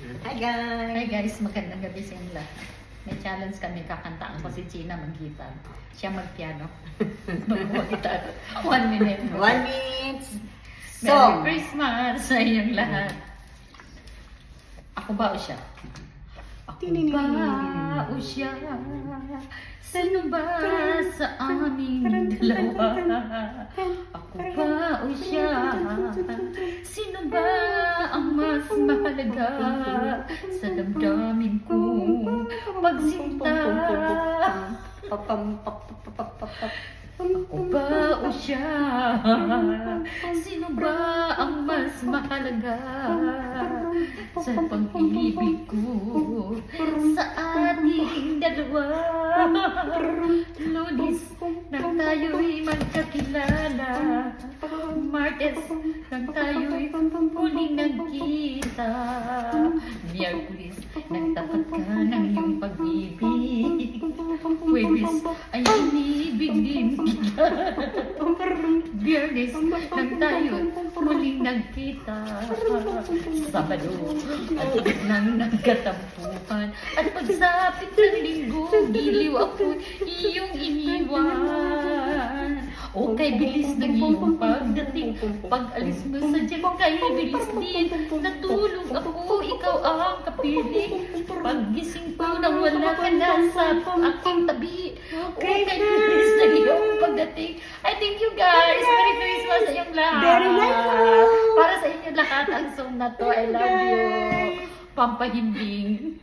Hi guys! Hi guys, magandang gabi sa inyo lahat. May challenge kami, kakantaan ko si Gina mag-gitar. Siya mag-piano. Mag-gitar. 1 minute. 1 minute! Merry Christmas sa inyong lahat. Ako ba o siya? Ako ba o siya? Sino ba sa aming dalawa? Ako ba o siya? Sino ba ang mas mahalaga sa damdamin ko? Pagsinta. Ako ba o siya? Sino ba ang mas mahalaga sa pag-ibig ko sa ating dalawa? Lunes nang tayo'y magkakilala, Martes nang tayo'y huling nagkita, Miyerkules nagtapat ka ng iyong pag-ibig, Huwebes ay inibig din kita, Biyernes nang tayo'y huling nagkita, Sabado at nang nagkatampuhan, at pagsapit ng linggo, giliw ako iyong iniwan. O kay bilis ng iyong pagdating, pag-alis mo sa dyan kay bilis din. Natulog ako, ikaw ang kapiling. Paggising ko nang wala ka na sa aking tabi. O kay bilis ng iyong pagdating. I thank you guys. Merry Christmas sa inyong lahat. Very nice. Para sa inyo lahat ang song na to. I love you. Pampahimbing.